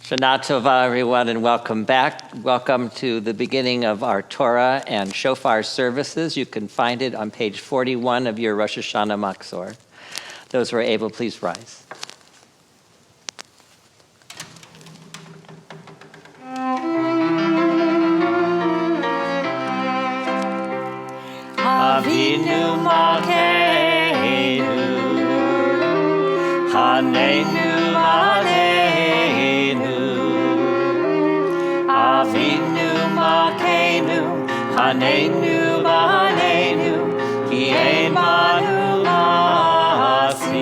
Shana Tova, everyone, and welcome back. Welcome to the beginning of our Torah and Shofar services. You can find it on page 41 of your Rosh Hashana Machzor. Those who are able, please rise. Avinu Malkeinu, Hanenu Aleinu. Avinu Malkeinu, Hanenu Aleinu, Ki ein banu lasid.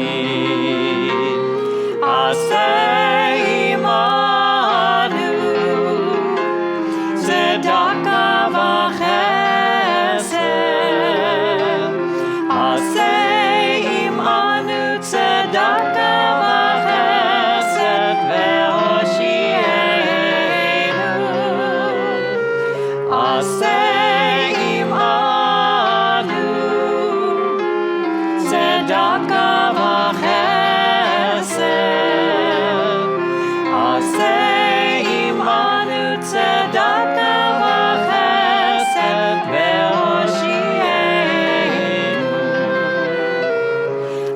Aseh imanu, tzedaka v'chesed. Aseh imanu, tzedaka v'chesed ve'hoshienu. Aseh imanu, tzedaka v'chesed. Aseh imanu, tzedaka v'chesed ve'hoshienu.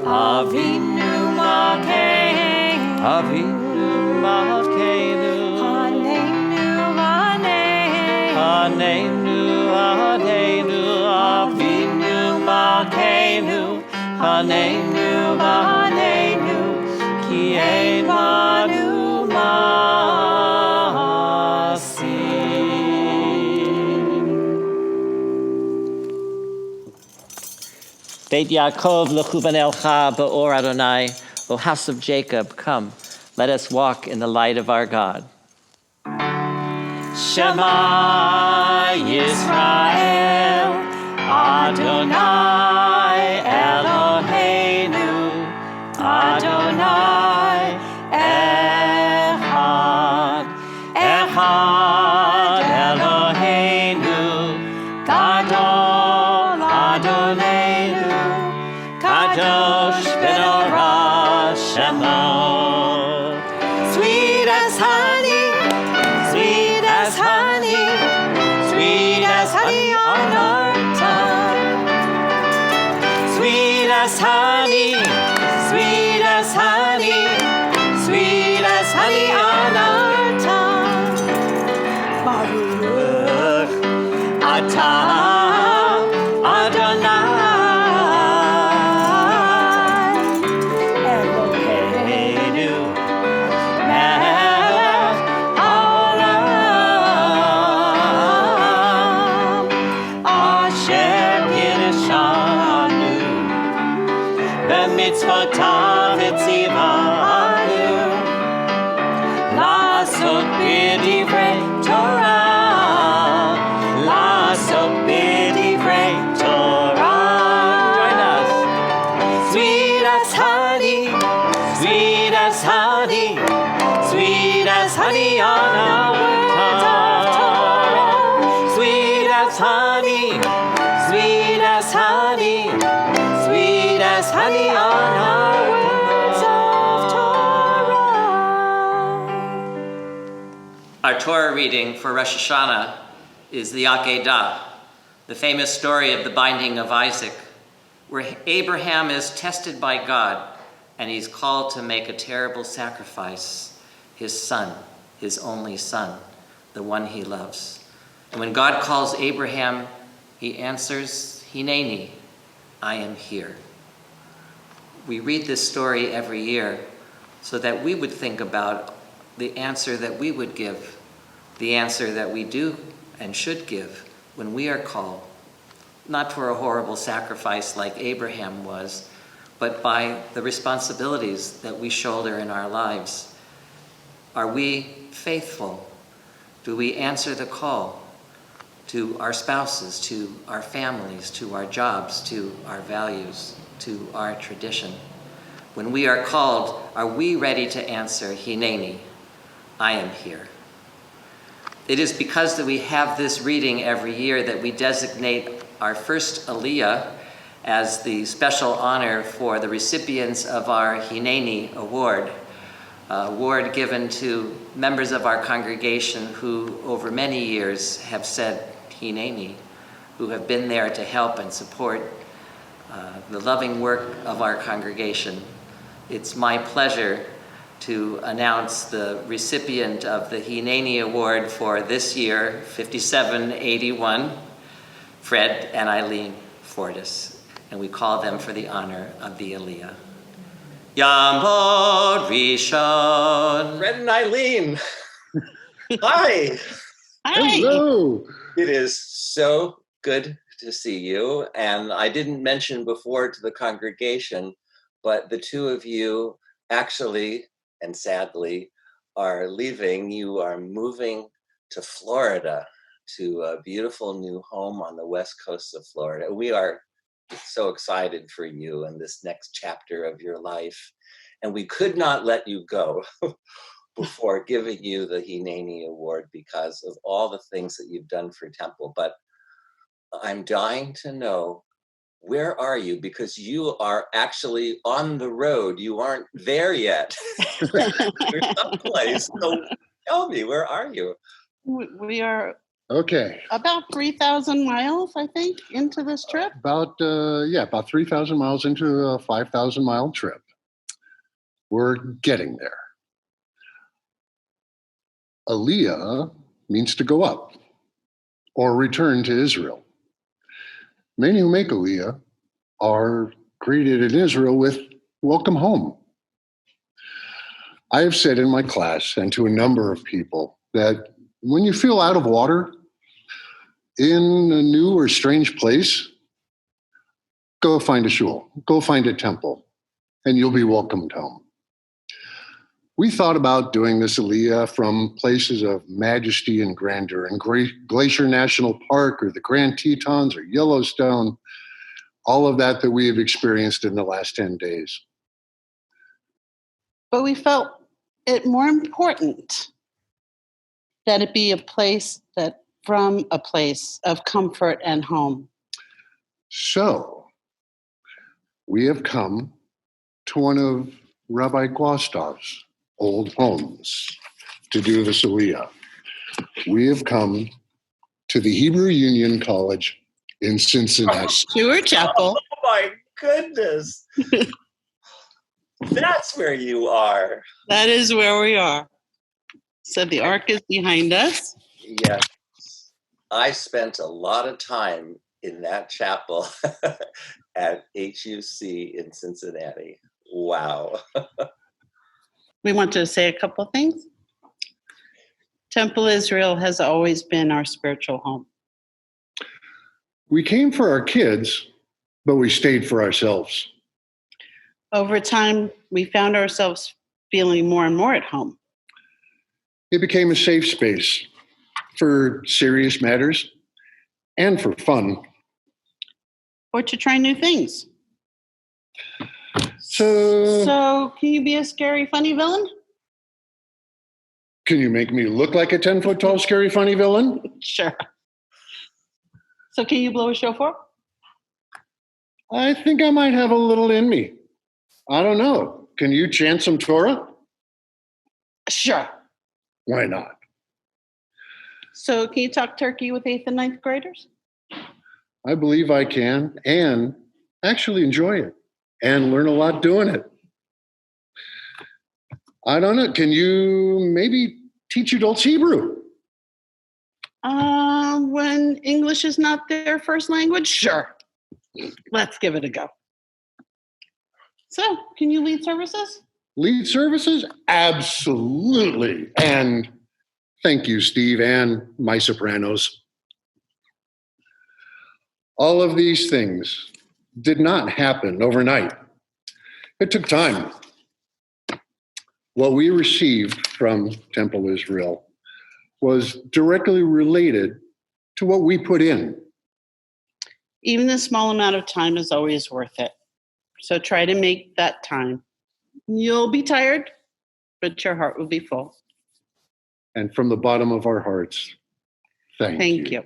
Avinu Malkeinu, Avinu Malkeinu, Hanenu Hanenu, Hanenu, Avinu Malkeinu, Hanenu Hanenu, Ki ein banu lasid. Beit Yaakov lechuban elcha be'or Adonai, O house of Jacob, come, let us walk in the light of our God. Shema Yisrael, Adonai Eloheinu, Adonai Echad, Echad Eloheinu, Gadol Adonenu, Kadosh v'norah Shemo. Sweet as honey, sweet as honey, sweet as honey on our tongue. Sweet as honey, sweet as honey, sweet as honey on our tongue. Baruch atah Adonai Eloheinu melech haolam asher yirshanu b'mitzvotav etzivanu la'asot b'divrei Torah, la'asot b'divrei Torah. Join us. Sweet as honey, sweet as honey, sweet as honey on our tongue. Sweet as honey, sweet as honey, sweet as honey on our words of Torah. Our Torah reading for Rosh Hashana is the Akedah, the famous story of the binding of Isaac, where Abraham is tested by God and he's called to make a terrible sacrifice, his son, his only son, the one he loves. And when God calls Abraham, he answers, Hineni, I am here. We read this story every year so that we would think about the answer that we would give, the answer that we do and should give when we are called, not for a horrible sacrifice like Abraham was, but by the responsibilities that we shoulder in our lives. Are we faithful? Do we answer the call to our spouses, to our families, to our jobs, to our values, to our tradition? When we are called, are we ready to answer, Hineni, I am here? It is because that we have this reading every year that we designate our first Aliyah as the special honor for the recipients of our Hineni Award. award given to members of our congregation who over many years have said Hineni, who have been there to help and support the loving work of our congregation. It's my pleasure to announce the recipient of the Hineni Award for this year, 5781, Fred and Eileen Fortis, and we call them for the honor of the Aliyah. Yamod Rishon. Fred and Eileen. Hi. Hi. Hello. It is so good to see you. And I didn't mention before to the congregation, but the two of you actually, and sadly, are leaving. You are moving to Florida, to a beautiful new home on the west coast of Florida. We are so excited for you and this next chapter of your life. And we could not let you go before giving you the Hineni Award because of all the things that you've done for Temple. But I'm dying to know, where are you? Because you are actually on the road. You aren't there yet. You're someplace. So tell me, where are you? We are Okay. about 3,000 miles, I think, into this trip. About 3,000 miles into a 5,000 mile trip. We're getting there. Aliyah means to go up or return to Israel. Many who make Aliyah are greeted in Israel with welcome home. I have said in my class and to a number of people that when you feel out of water in a new or strange place, go find a shul, go find a temple, and you'll be welcomed home. We thought about doing this Aliyah from places of majesty and grandeur, and Glacier National Park or the Grand Tetons or Yellowstone, all of that we have experienced in the last 10 days. But we felt it more important that it be a place of comfort and home. So we have come to one of Rabbi Gwastov's old homes to do this Aliyah. We have come to the Hebrew Union College in Cincinnati. Stewart Chapel. Oh my goodness. That's where you are. That is where we are. So the ark is behind us. Yes. I spent a lot of time in that chapel at HUC in Cincinnati. Wow. We want to say a couple of things. Temple Israel has always been our spiritual home. We came for our kids, but we stayed for ourselves. Over time, we found ourselves feeling more and more at home. It became a safe space for serious matters and for fun. Or to try new things. So can you be a scary, funny villain? Can you make me look like a 10-foot tall, scary, funny villain? Sure. So can you blow a shofar? I think I might have a little in me. I don't know. Can you chant some Torah? Sure. Why not? So can you talk turkey with 8th and 9th graders? I believe I can and actually enjoy it and learn a lot doing it. I don't know. Can you maybe teach adults Hebrew? When English is not their first language? Sure. Let's give it a go. So, can you lead services? Lead services? Absolutely. And thank you, Steve, and my sopranos. All of these things did not happen overnight. It took time. What we received from Temple Israel was directly related to what we put in. Even a small amount of time is always worth it. So try to make that time. You'll be tired, but your heart will be full. And from the bottom of our hearts, thank you.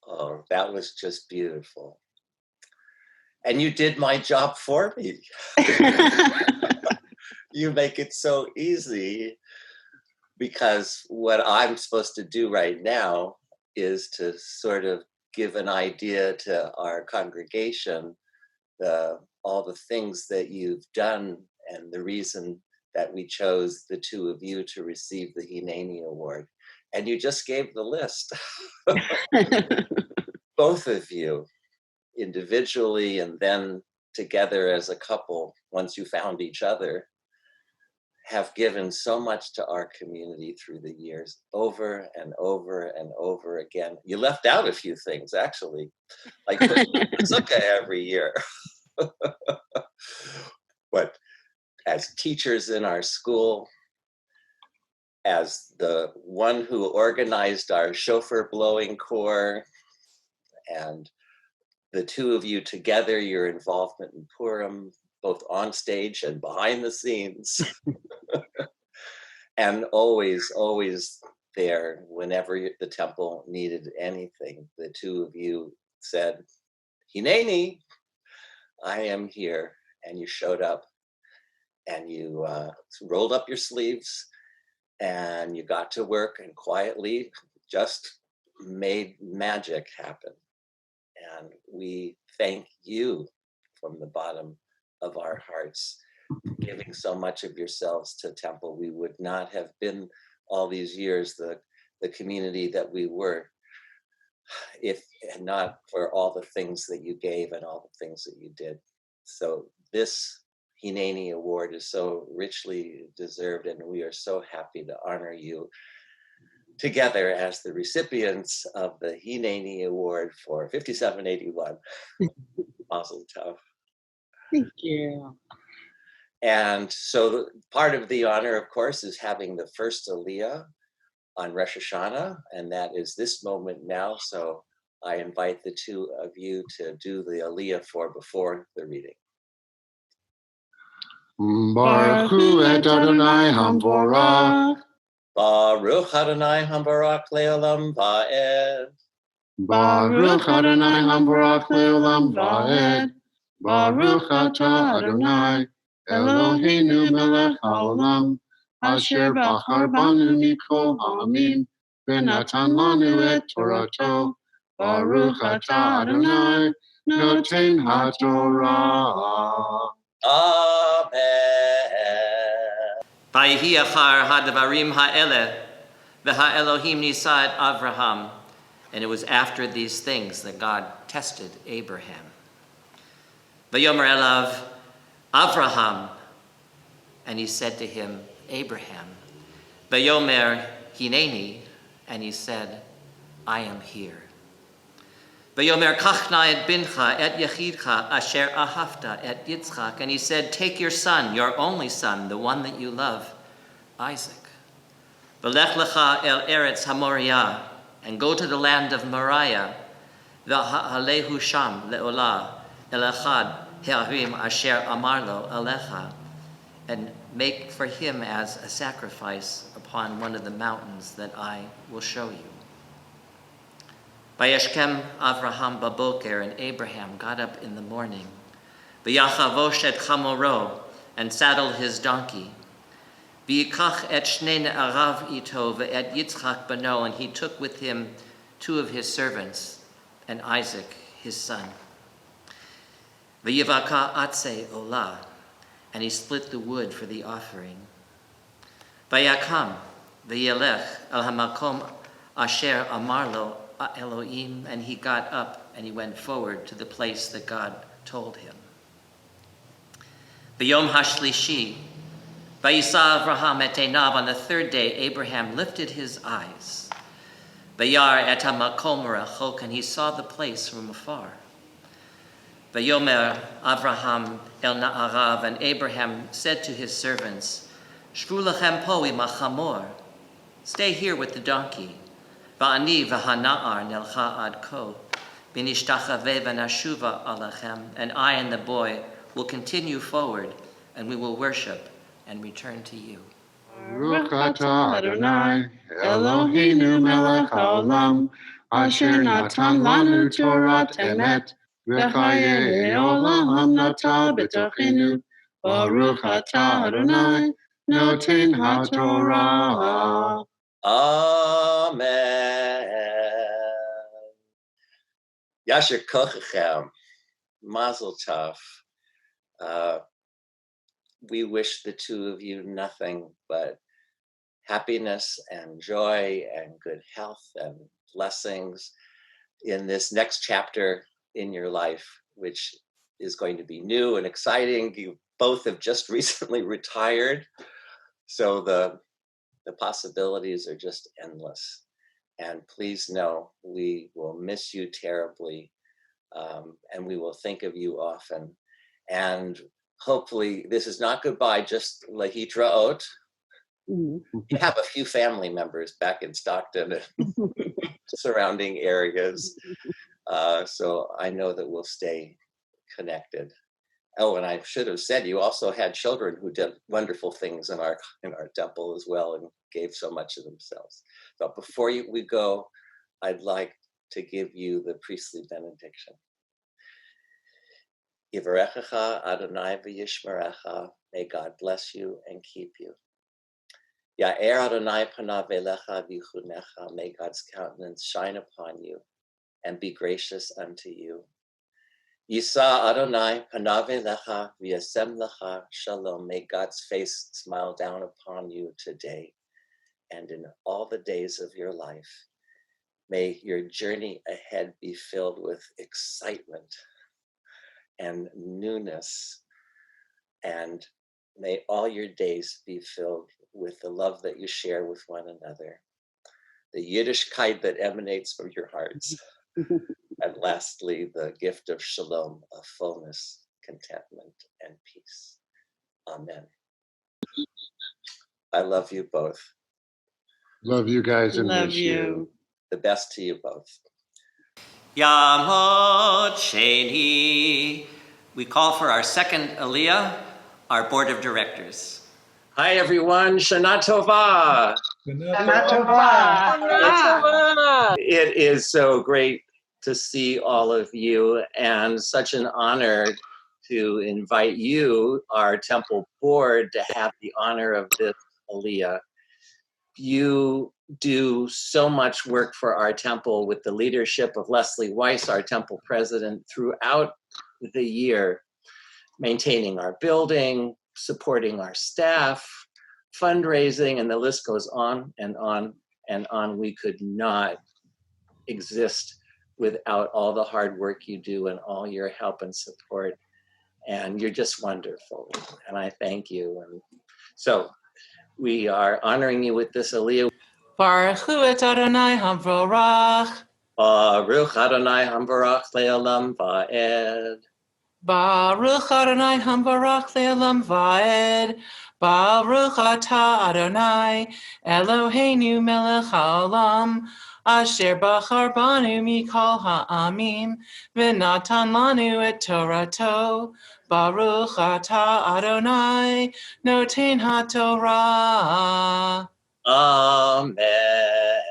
Oh, that was just beautiful. And you did my job for me. You make it so easy, because what I'm supposed to do right now is to sort of give an idea to our congregation, all the things that you've done and the reason that we chose the two of you to receive the Hineni Award. And you just gave the list. Both of you, individually and then together as a couple, once you found each other, have given so much to our community through the years, over and over and over again. You left out a few things, actually, like Sukkah every year. But as teachers in our school, as the one who organized our Shofar blowing corps, and the two of you together, your involvement in Purim, both on stage and behind the scenes, and always, always there whenever the temple needed anything. The two of you said, Hineni, I am here. And you showed up, and you rolled up your sleeves, and you got to work and quietly just made magic happen. And we thank you from the bottom of our hearts for giving so much of yourselves to Temple. We would not have been all these years the community that we were if not for all the things that you gave and all the things that you did. So this Hineni Award is so richly deserved, and we are so happy to honor you together as the recipients of the Hineni Award for 5781. Mazel tov. Thank you. And so part of the honor, of course, is having the first Aliyah on Rosh Hashana, and that is this moment now. So I invite the two of you to do the Aliyah before the reading. Baruch Hu et Adonai Hamvorach. Baruch Adonai Hambarak Leolam Va'ed. Baruch Adonai Hamvorach Leolam Va'ed. Baruch Atah Adonai Eloheinu melech haolam, asher bachar banu mikol ha'amim, v'natan lanu et Torato. Baruch Atah Adonai noten haTorah. Amen. Vayihi achar hadvarim ha'eleh, v'ha'Elohim nisa et Avraham. And it was after these things that God tested Abraham. Vayomer elav Avraham, and he said to him, Abraham. Vayomer Hineni, and he said, I am here. Vayomer kachna et bincha et yechidcha asher ahavta et Yitzchak, and he said, take your son, your only son, the one that you love, Isaac. V'lech lecha el eretz haMoriah, and go to the land of Moriah. V'ha'alehu sham le'olah el echad ha'arim asher amar lo alecha, and make for him as a sacrifice upon one of the mountains that I will show you. Vayeshkem Avraham baboker, and Abraham got up in the morning. V'yachavosh et chamoro, and saddled his donkey. V'yikach et shnei ne'arav ito ve'et Yitzchak bano, and he took with him two of his servants, and Isaac his son. V'yivaka atze olah, and he split the wood for the offering. Vayakam v'yelech el hamakom asher amar lo Elohim, and he got up and he went forward to the place that God told him. V'yom hashlishi, vayisa Avraham et einav, on the third day Abraham lifted his eyes. Vayar et hamakom rachok, and he saw the place from afar. Vayomer Avraham el na'arav, and Abraham said to his servants, Shvu lachem po im hachamor, stay here with the donkey. Va'ani v'hana'ar nelcha ad ko, v'nishtachave v'nashuva alachem, and I and the boy will continue forward, and we will worship and return to you. Baruch atah Adonai Eloheinu melech haolam, asher natan lanu Torat emet, v'chayei olam nata b'tochenu, Baruch atah Adonai, noten haTorah. Amen. Yasher kochachem. Mazel tov. We wish the two of you nothing but happiness and joy and good health and blessings in this next chapter in your life, which is going to be new and exciting. You both have just recently retired, so the possibilities are just endless. And please know we will miss you terribly, and we will think of you often. And hopefully this is not goodbye, just lahitraot. You have a few family members back in Stockton and surrounding areas. So I know that we'll stay connected. Oh, and I should have said, you also had children who did wonderful things in our temple as well and gave so much of themselves. So before we go, I'd like to give you the priestly benediction. Yivarechecha Adonai v'yishmerecha. May God bless you and keep you. Ya'er Adonai panav elecha v'yichunecha. May God's countenance shine upon you and be gracious unto you. Yisa Adonai panav elecha v'yasem lecha shalom. May God's face smile down upon you today and in all the days of your life. May your journey ahead be filled with excitement and newness, and may all your days be filled with the love that you share with one another, the Yiddishkeit that emanates from your hearts, and lastly, the gift of shalom, of fullness, contentment, and peace. Amen. I love you both. Love you guys and Love miss you. The best to you both. Yamot Sheni. We call for our second Aliyah, our board of directors. Hi, everyone. Shana Tova. It is so great to see all of you, and such an honor to invite you, our temple board, to have the honor of this Aliyah. You do so much work for our temple with the leadership of Leslie Weiss, our temple president, throughout the year, maintaining our building, supporting our staff, fundraising, and the list goes on and on and on. We could not exist without all the hard work you do and all your help and support. And you're just wonderful. And I thank you. And so we are honoring you with this Aliyah. Baruch hu et Adonai hamvorach. Baruch Adonai hamvarach le'olam va'ed. Baruch Adonai hamvorach le'olam va'ed. Baruch atah Adonai Eloheinu melech haolam. Asher bachar banu mikol ha'amim. V'natan lanu et Torato. Baruch atah Adonai noten haTorah. Amen.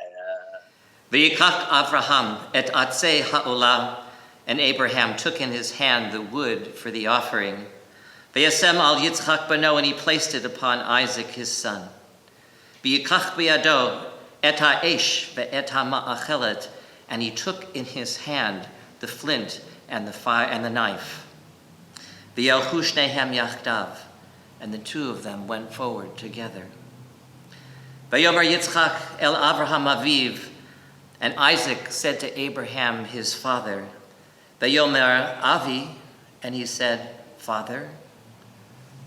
V'yikach Avraham et atzei ha'olam, and Abraham took in his hand the wood for the offering. V'yasem al Yitzchak bano, and he placed it upon Isaac his son. V'yikach b'yado et ha'esh ve'et ha'ma'achelet, and he took in his hand the flint and the fire and the knife. V'yelchu shnehem yachdav, and the two of them went forward together. Vayomer Yitzchak el Avraham aviv, and Isaac said to Abraham his father, Vayomer Avi, and he said, Father.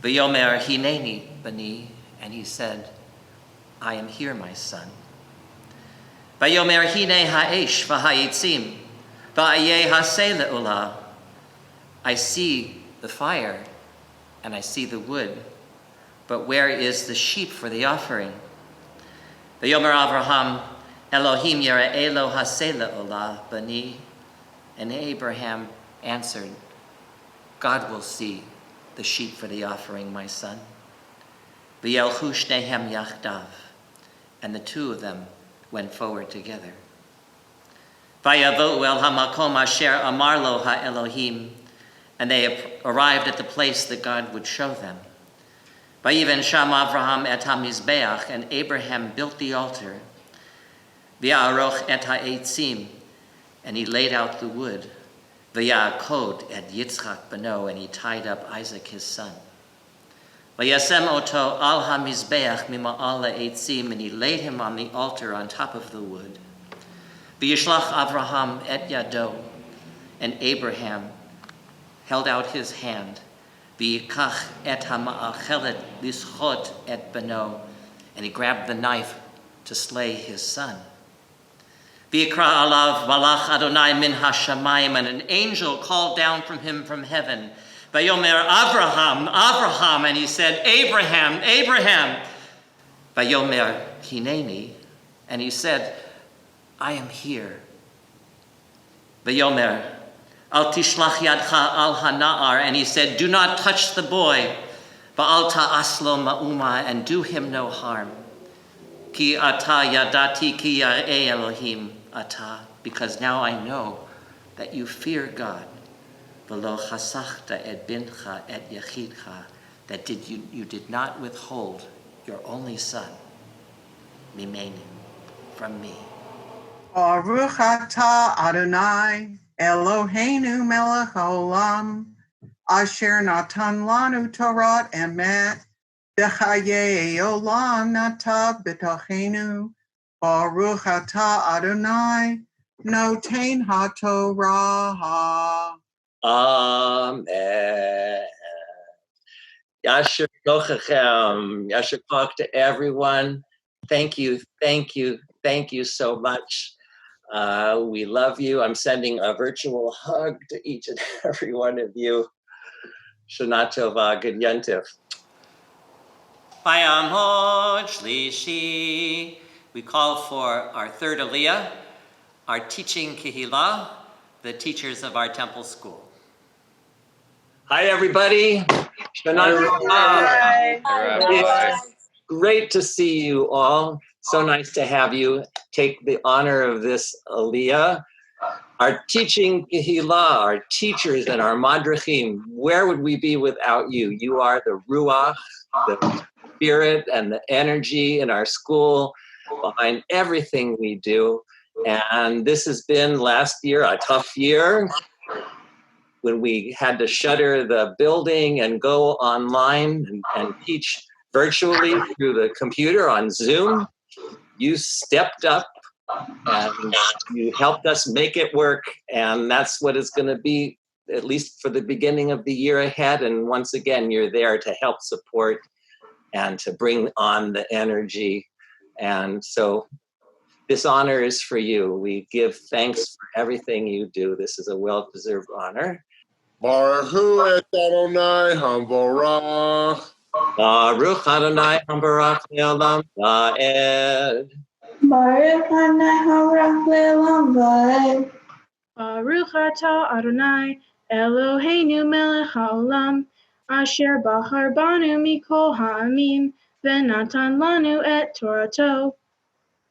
Vayomer Hineni bani, and he said, I am here, my son. Vayomer Hine ha'esh v'hayitzim, va'ayeh haseh le'olah. I see the fire, and I see the wood, but where is the sheep for the offering? Vayomer Avraham, Elohim Yira'elo haseh le'olah bani. And Abraham answered, God will see the sheep for the offering, my son. V'yelchu shnehem yachdav, and the two of them went forward together. Vayavo'u el hamakom asher amar lo ha'Elohim, and they arrived at the place that God would show them. Vayiven sham Avraham et hamizbeach, and Abraham built the altar. V'ya'aroch et ha'etzim, and he laid out the wood. V'ya'akod et Yitzchak beno, and he tied up Isaac his son. V'yasem oto al hamizbeach mima'al ha'etzim, and he laid him on the altar on top of the wood. V'yishlach Avraham et yado, and Abraham held out his hand. V'yikach et hama'achelet lischot et beno, and he grabbed the knife to slay his son. V'yikra alav malach Adonai min hashamayim, and an angel called down from him from heaven. Vayomer Avraham, Avraham, and he said, Abraham, Abraham. Vayomer hineni, and he said, I am here. Vayomer al tishlach yadcha al hana'ar, and he said, do not touch the boy. Va'al ta'as lo ma'uma, and do him no harm. Ki ata yadati ki yar'e Elohim ata, because now I know that you fear God. V'lo chasachta et bincha et yachidcha, that you did not withhold your only son, mimeni, from me. Baruch atah Adonai Eloheinu melech haolam, asher natan lanu Torah emet, dechaye olam nata b'tochenu. Baruch atah Adonai noten haTorah. Amen. Yasher kochachem. Yasher koch to everyone. Thank you so much. We love you. I'm sending a virtual hug to each and every one of you. Shana Tova, Good Yontif. Vayamod Shlishi. We call for our third Aliyah, our teaching Kehillah, the teachers of our temple school. Hi, everybody. Shana Tova. It's great to see you all. So nice to have you take the honor of this Aliyah. Our teaching Kehillah, our teachers and our madrachim, where would we be without you? You are the ruach, the spirit and the energy in our school behind everything we do. And this has been last year a tough year when we had to shutter the building and go online and teach virtually through the computer on Zoom. You stepped up and you helped us make it work. And that's what it's going to be, at least for the beginning of the year ahead. And once again, you're there to help support and to bring on the energy. And so this honor is for you. We give thanks for everything you do. This is a well-deserved honor. Baruch et Adonai Hamvorach. Baruch Adonai Hamvarach Le'olam Va'ed. Baruch Adonai Hamvarach Le'olam Va'ed. Baruch atah Adonai Eloheinu melech haolam, asher bahar banu mikol ha'amim, v'natan lanu et Torato.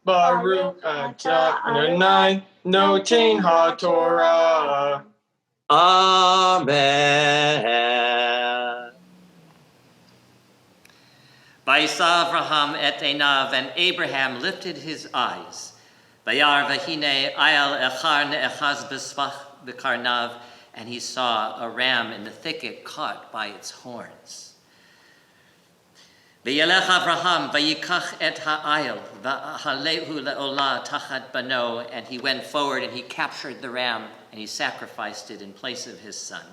Baruch atah Adonai noten haTorah. Amen. Vayisa Avraham et einav, and Abraham lifted his eyes. Vayar v'hine ayal echar ne'echaz b'svach b'karnav, and he saw a ram in the thicket caught by its horns. V'yelech Avraham v'yikach et ha'ayal v'halehu le'olah tachat bano, and he went forward and he captured the ram and he sacrificed it in place of his son.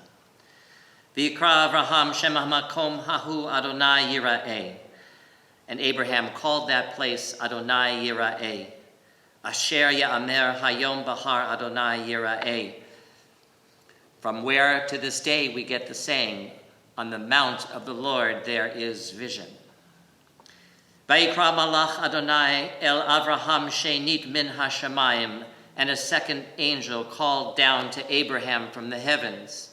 V'yikra Avraham shem ha'makom hahu Adonai Yira'eh, and Abraham called that place Adonai Yira'eh. Asher ya'amer hayom bahar Adonai Yira'eh. From where to this day we get the saying, on the mount of the Lord there is vision. Vayikra malach Adonai el Avraham shenit min hashamayim, and a second angel called down to Abraham from the heavens.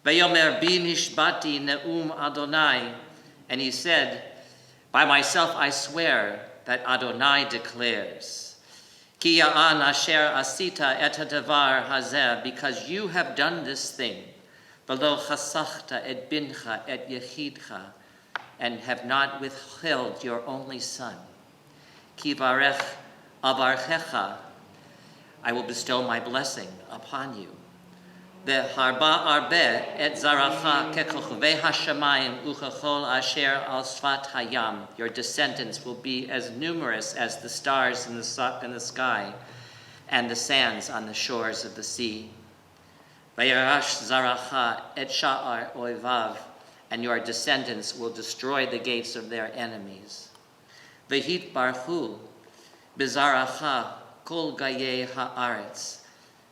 Vayomer bi nishbati ne'um Adonai, and he said, by myself I swear that Adonai declares, Ki ya'an asher asita et hadavar hazeh, because you have done this thing, V'lo chasachta et bincha et yechidcha, and have not withheld your only son. Ki varech avarchecha, I will bestow my blessing upon you. Ve'harba arbe et zaracha kekochvei hashamayim uchachol asher al sfat hayam. Your descendants will be as numerous as the stars in the sky and the sands on the shores of the sea. Vayarash zaracha et sha'ar oivav, and your descendants will destroy the gates of their enemies. Vehit barchu bizaracha kol gaye haaretz,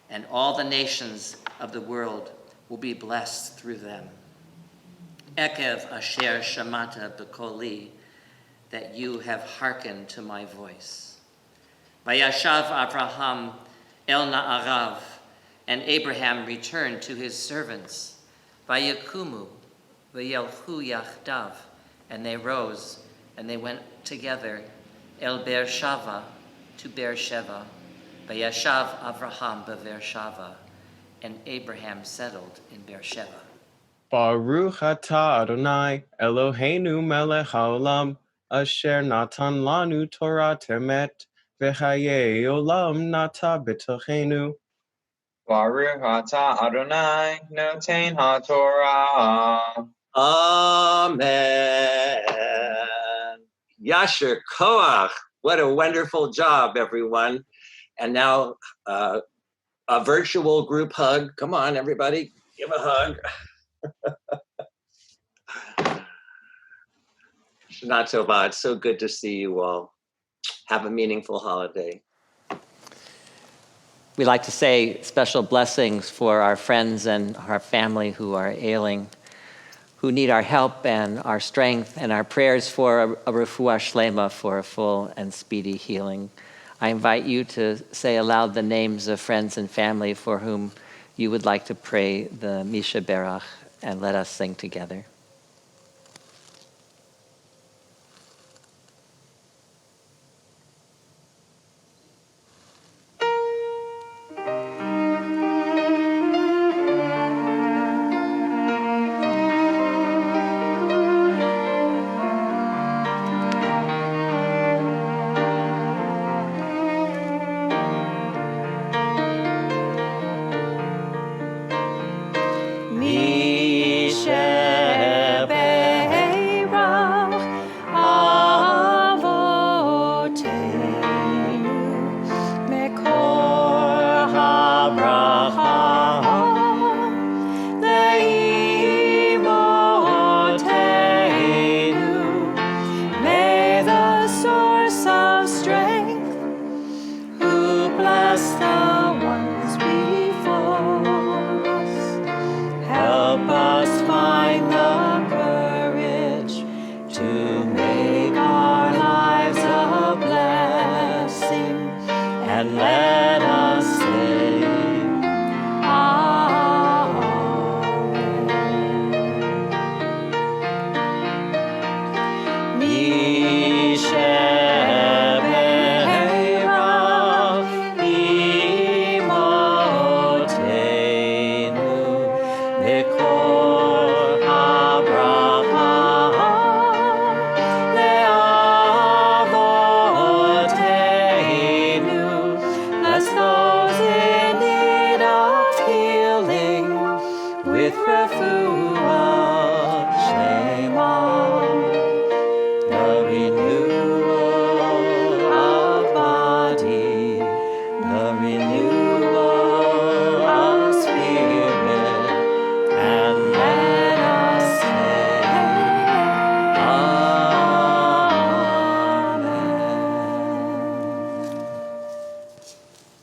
and all the nations of the world will be blessed through them. Ekev asher shamata b'koli, that you have hearkened to my voice. Vayashav Avraham el na'arav, and Abraham returned to his servants. Vayakumu v'yelchu yachdav, and they rose and they went together. El Beersheva, to Beersheva. Vayashav Avraham be'Beersheva, and Abraham settled in Beersheva. Baruch atah Adonai Eloheinu melech haolam, asher natan lanu Torah temet, v'chayei olam nata b'tochenu. Baruch atah Adonai noten haTorah. Amen. Yasher Koach. What a wonderful job, everyone. And now a virtual group hug. Come on, everybody, give a hug. Not so bad. So good to see you all. Have a meaningful holiday. We'd like to say special blessings for our friends and our family who are ailing, who need our help and our strength, and our prayers for a refuah shlema, for a full and speedy healing. I invite you to say aloud the names of friends and family for whom you would like to pray the Misha Berach, and let us sing together.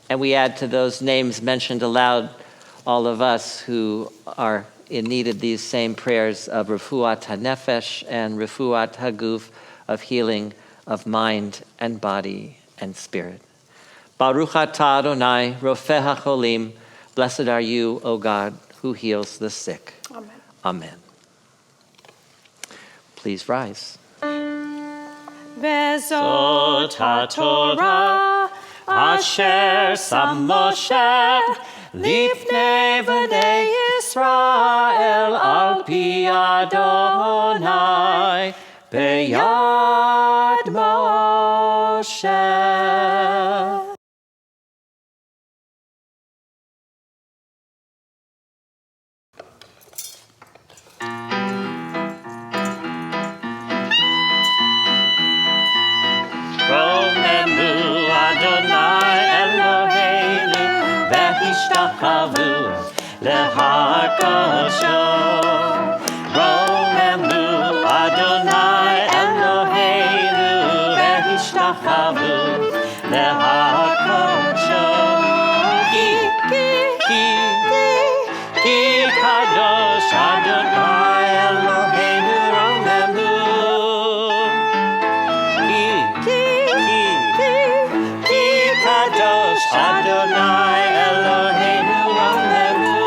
And we add to those names mentioned aloud all of us who are in need of these same prayers of refuat hanefesh and refuat haguf, of healing of mind and body and spirit. Baruch atah Adonai, rofeh hacholim, blessed are you, O God, who heals the sick. Amen. Amen. Please rise. Vezot HaTorah asher sam Moshe lifnei bnei Yisrael Yisrael al pi Adonai beyad Moshe. Romemu Adonai Eloheinu v'hishtachvu lehar kosho. Romemu Adonai Eloheinu v'hishtachvu lehar kosho. Ki kadosh Adonai Eloheinu romemu. Adonai Eloheinu romemu.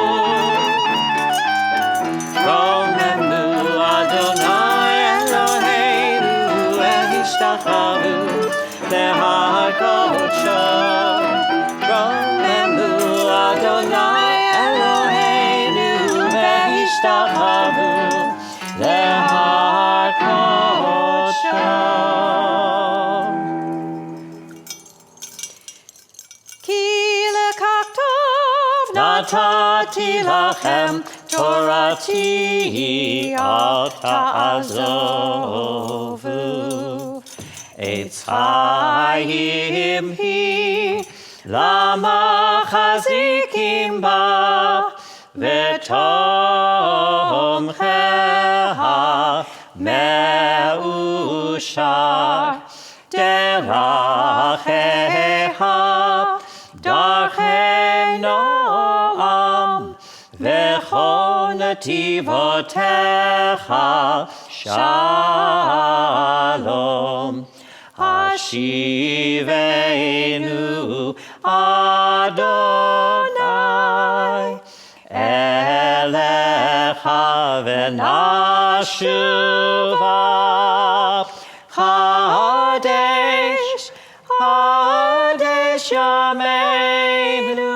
Romemu Adonai Eloheinu v'hishtachvu lehar kodsho. Romemu Adonai Eloheinu v'hishtachvu lehar kodsho. Natati lachem Torati al ta'azovu. Eitz hayim hi lama chazikim ba v'tomcheha me'ushar deracheha darchei noam v'chol nativotecha shalom. Hashivenu Adonai elecha v'nashuva Hadesh Yameinu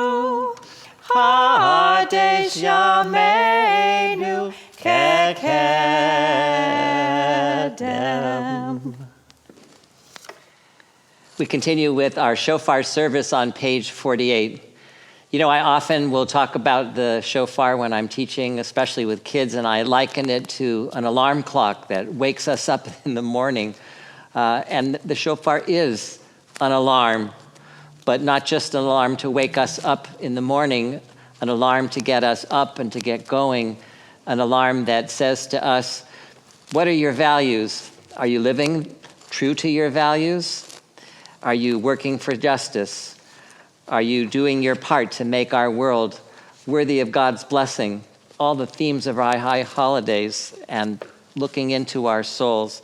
Hadesh Yameinu Kekedem. We continue with our shofar service on page 48. You know, I often will talk about the shofar when I'm teaching, especially with kids, and I liken it to an alarm clock that wakes us up in the morning. And the shofar is an alarm, but not just an alarm to wake us up in the morning, an alarm to get us up and to get going, an alarm that says to us, what are your values? Are you living true to your values? Are you working for justice? Are you doing your part to make our world worthy of God's blessing? All the themes of our high holidays and looking into our souls.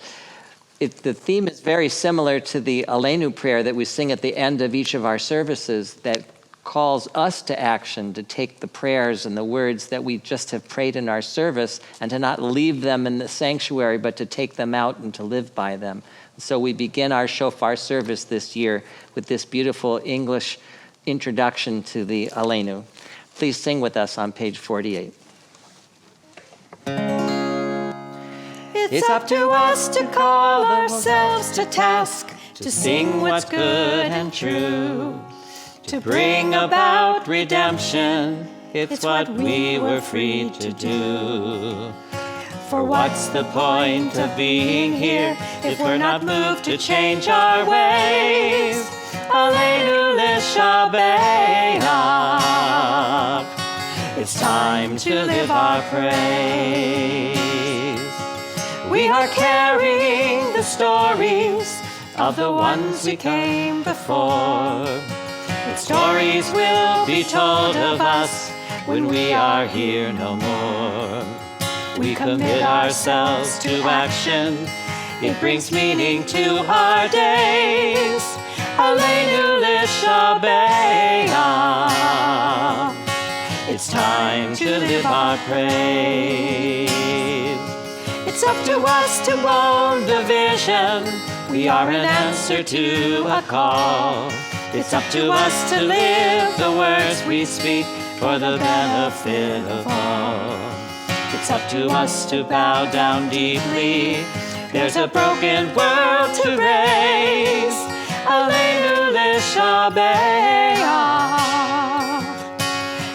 The theme is very similar to the Aleinu prayer that we sing at the end of each of our services that calls us to action, to take the prayers and the words that we just have prayed in our service and to not leave them in the sanctuary, but to take them out and to live by them. So we begin our shofar service this year with this beautiful English introduction to the Aleinu. Please sing with us on page 48. It's up to us to call ourselves to task, to sing what's good and true, to bring about redemption. It's what we were free to do. For what's the point of being here if we're not moved to change our ways? Aleinu l'shabeach. It's time to live our praise. We are carrying the stories of the ones we came before. But stories will be told of us when we are here no more. We commit ourselves to action. It brings meaning to our days. Aleinu l'shabeach. It's time to live our praise. It's up to us to own the vision. We are an answer to a call. It's up to us to live the words we speak for the benefit of all. It's up to us to bow down deeply. There's a broken world to raise. Aleinu l'shabeach.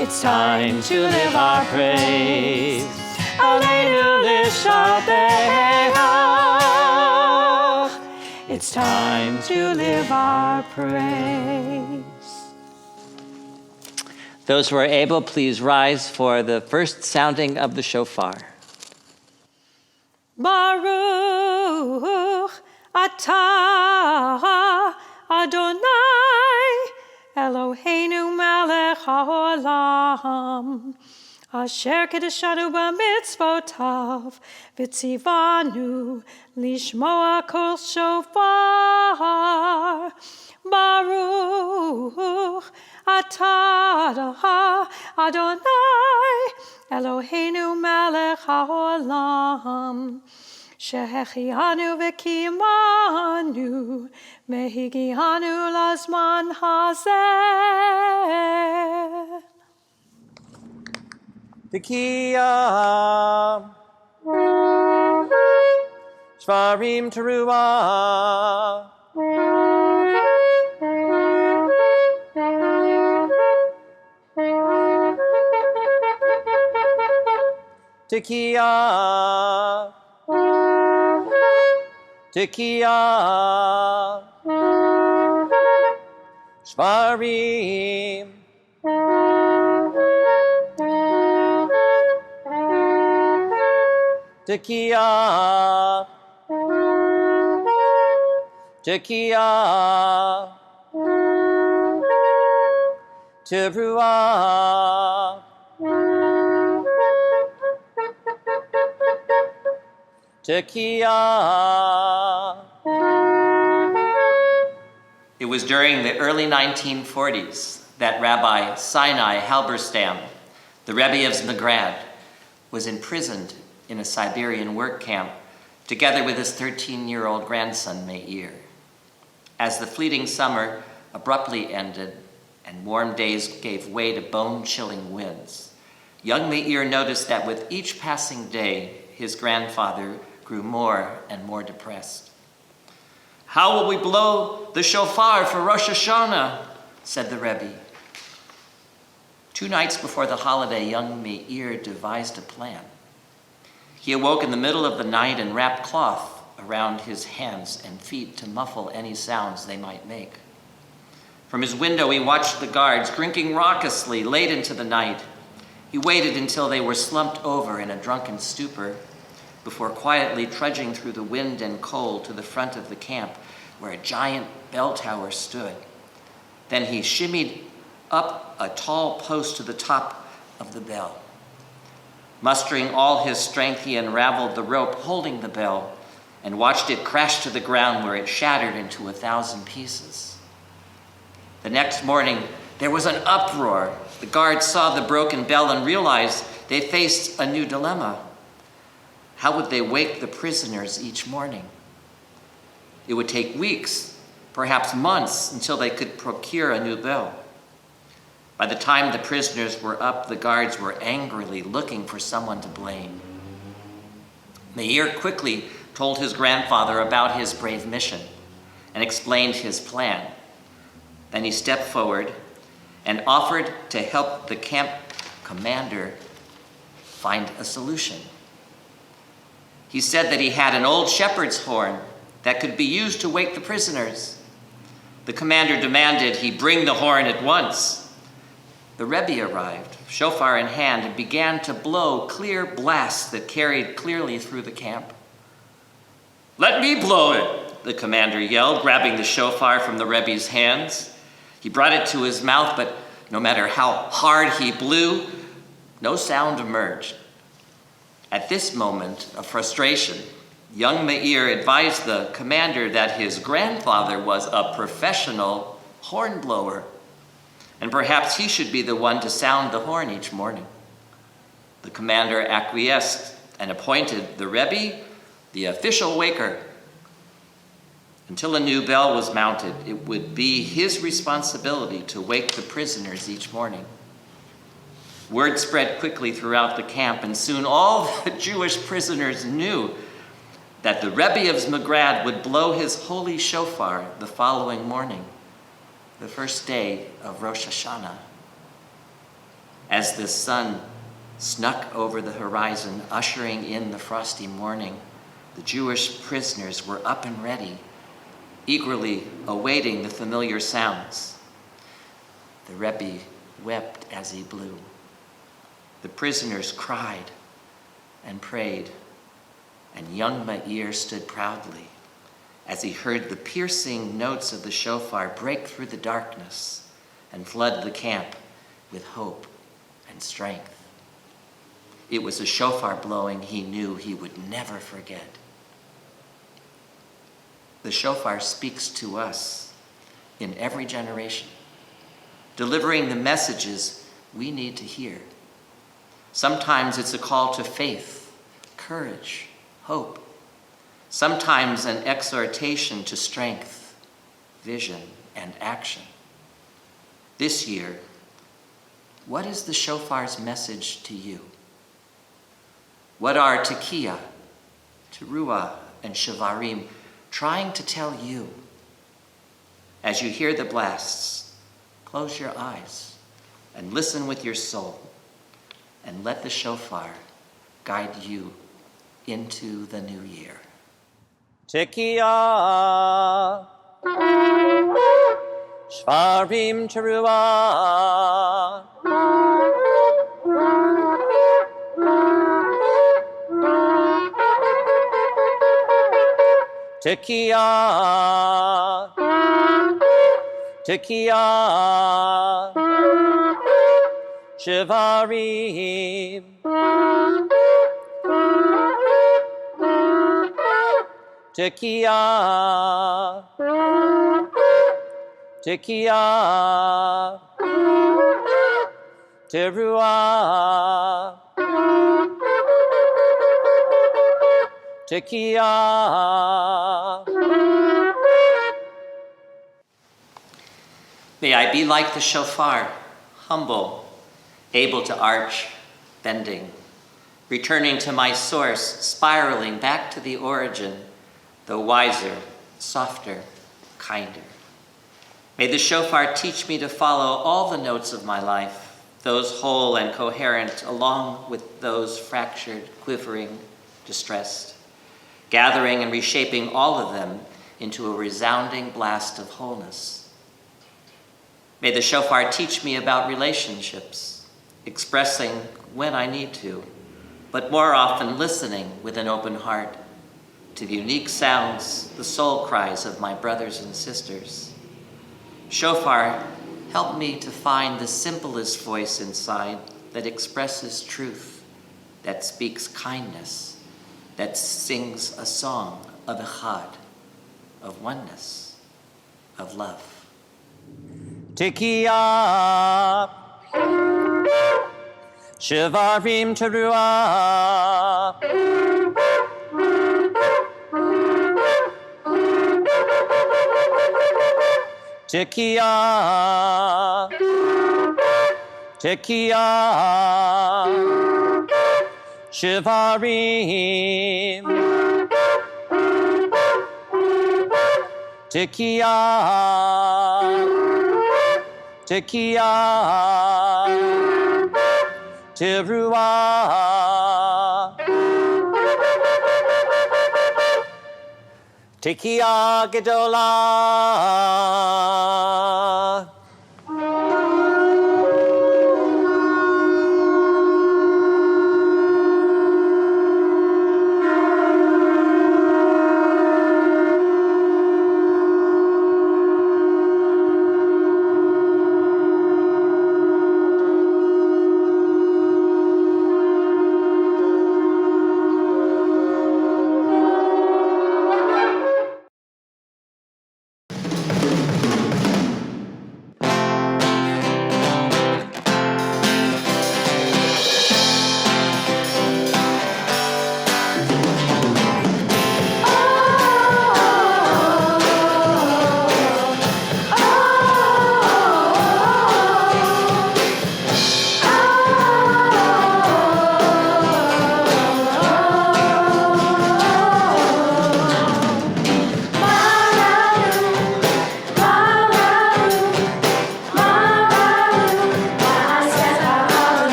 It's time to live our praise. Aleinu l'shabeach. It's time to live our praise. Those who are able, please rise for the first sounding of the shofar. Baruch atah Adonai Eloheinu melech haolam asher kedeshanu b'mitzvotav v'tzivanu lishmoa kol shofar. Baruch atah Adonai Eloheinu melech haolam shehechianu v'kimanu mehigianu lazman hazeh. Tekiah Shvarim Teruah Tekiah Tekiah Shvarim Tekiah Tekiah Teruah Tekiah. It was during the early 1940s that Rabbi Sinai Halberstam, the Rebbe of Zmigrad, was imprisoned in a Siberian work camp together with his 13-year-old grandson, Meir. As the fleeting summer abruptly ended and warm days gave way to bone-chilling winds, young Meir noticed that with each passing day, his grandfather grew more and more depressed. "How will we blow the shofar for Rosh Hashana?" said the Rebbe. 2 nights before the holiday, young Meir devised a plan. He awoke in the middle of the night and wrapped cloth around his hands and feet to muffle any sounds they might make. From his window, he watched the guards drinking raucously late into the night. He waited until they were slumped over in a drunken stupor before quietly trudging through the wind and cold to the front of the camp where a giant bell tower stood. Then he shimmied up a tall post to the top of the bell. Mustering all his strength, he unraveled the rope holding the bell and watched it crash to the ground where it shattered into 1,000 pieces. The next morning, there was an uproar. The guards saw the broken bell and realized they faced a new dilemma. How would they wake the prisoners each morning? It would take weeks, perhaps months, until they could procure a new bell. By the time the prisoners were up, the guards were angrily looking for someone to blame. Meir quickly told his grandfather about his brave mission and explained his plan. Then he stepped forward and offered to help the camp commander find a solution. He said that he had an old shepherd's horn that could be used to wake the prisoners. The commander demanded he bring the horn at once. The Rebbe arrived, shofar in hand, and began to blow clear blasts that carried clearly through the camp. "Let me blow it," the commander yelled, grabbing the shofar from the Rebbe's hands. He brought it to his mouth, but no matter how hard he blew, no sound emerged. At this moment of frustration, young Meir advised the commander that his grandfather was a professional horn blower, and perhaps he should be the one to sound the horn each morning. The commander acquiesced and appointed the Rebbe the official waker. Until a new bell was mounted, it would be his responsibility to wake the prisoners each morning. Word spread quickly throughout the camp, and soon all the Jewish prisoners knew that the Rebbe of Zmigrad would blow his holy shofar the following morning, the first day of Rosh Hashana. As the sun snuck over the horizon, ushering in the frosty morning, the Jewish prisoners were up and ready, eagerly awaiting the familiar sounds. The Rebbe wept as he blew. The prisoners cried and prayed, and young Meir stood proudly as he heard the piercing notes of the shofar break through the darkness and flood the camp with hope and strength. It was a shofar blowing he knew he would never forget. The shofar speaks to us in every generation, delivering the messages we need to hear. Sometimes it's a call to faith, courage, hope. Sometimes an exhortation to strength, vision, and action. This year, what is the shofar's message to you? What are Tekiah, Teruah, and Shavarim trying to tell you? As you hear the blasts, close your eyes and listen with your soul, and let the shofar guide you into the new year. Tekiah, Shvarim Teruah, Tekiah, Tekiah, Shvarim, Tekiah, Tekiah, Teruah, Tekiah. May I be like the shofar, humble, able to arch, bending, returning to my source, spiraling back to the origin, though wiser, softer, kinder. May the shofar teach me to follow all the notes of my life, those whole and coherent, along with those fractured, quivering, distressed, gathering and reshaping all of them into a resounding blast of wholeness. May the shofar teach me about relationships, expressing when I need to, but more often listening with an open heart to the unique sounds, the soul cries of my brothers and sisters. Shofar, help me to find the simplest voice inside that expresses truth, that speaks kindness, that sings a song of echad, of oneness, of love. Tekiah, Shvarim Teruah, Tekiah, Tekiah, Shvarim, Tekiah, Tekiah, Teruah, Tekiah Gedolah.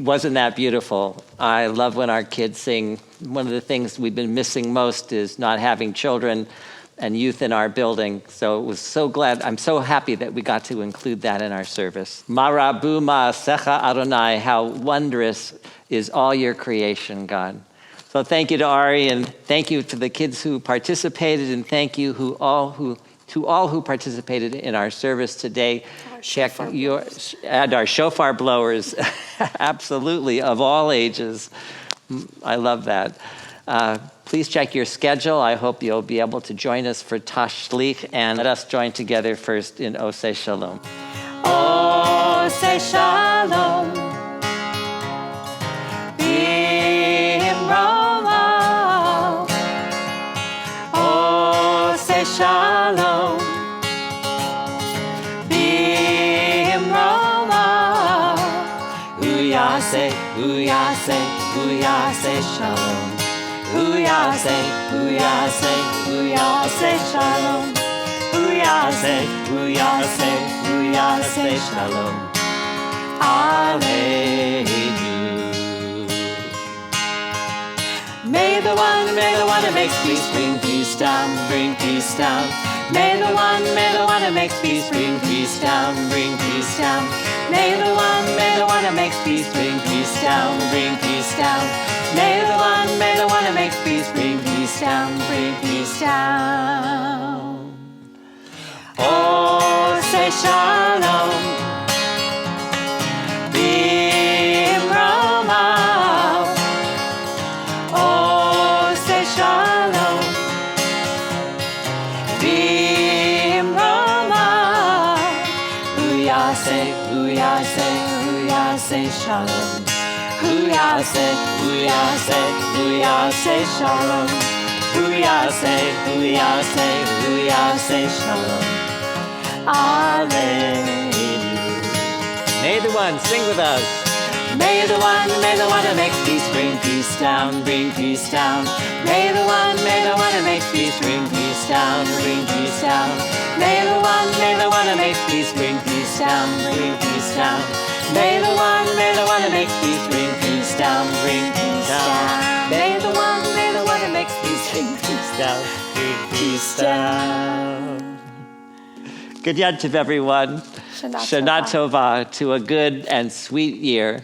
Wasn't that beautiful? I love when our kids sing. One of the things we've been missing most is not having children and youth in our building. So it was so glad, I'm so happy that we got to include that in our service. Marabu ma'asecha Adonai, how wondrous is all your creation, God. So thank you to Ari, and thank you to the kids who participated, and thank you to all who participated in our service today. Check and our shofar blowers, absolutely, of all ages. I love that. Please check your schedule. I hope you'll be able to join us for Tashlich, and let us join together first in Oseh Shalom. Oseh Shalom, Bimromo. Oseh Shalom, Bimromo. Uyaseh, Uyaseh, Uyaseh Shalom. Uyaseh, Uyaseh, Uyaseh Shalom. Uyaseh, Uyaseh, Uyaseh Shalom. Aleinu. May the one who makes peace bring peace down, bring peace down. May the one who makes peace bring peace down, bring peace down. May the one who makes peace bring peace down, bring peace down. May the one who makes peace bring peace down, bring peace down. Oseh Shalom, Bimromo. Oseh Shalom, Bimromo. Uyaseh, Uyaseh, Uyaseh Shalom. Uyaseh, Uyaseh, Uyaseh Shalom. Uyaseh, Uyaseh, Uyaseh Shalom. Alleluia. May the one sing with us. May the one who makes peace bring peace down, bring peace down. May the one who makes peace bring peace down, bring peace down. May the one who makes peace bring peace down, bring peace down. May the one who makes peace bring peace down, bring peace down. May the one who makes peace bring peace down, bring peace down. Good Yom Tov, everyone. Shana Tova, to a good and sweet year.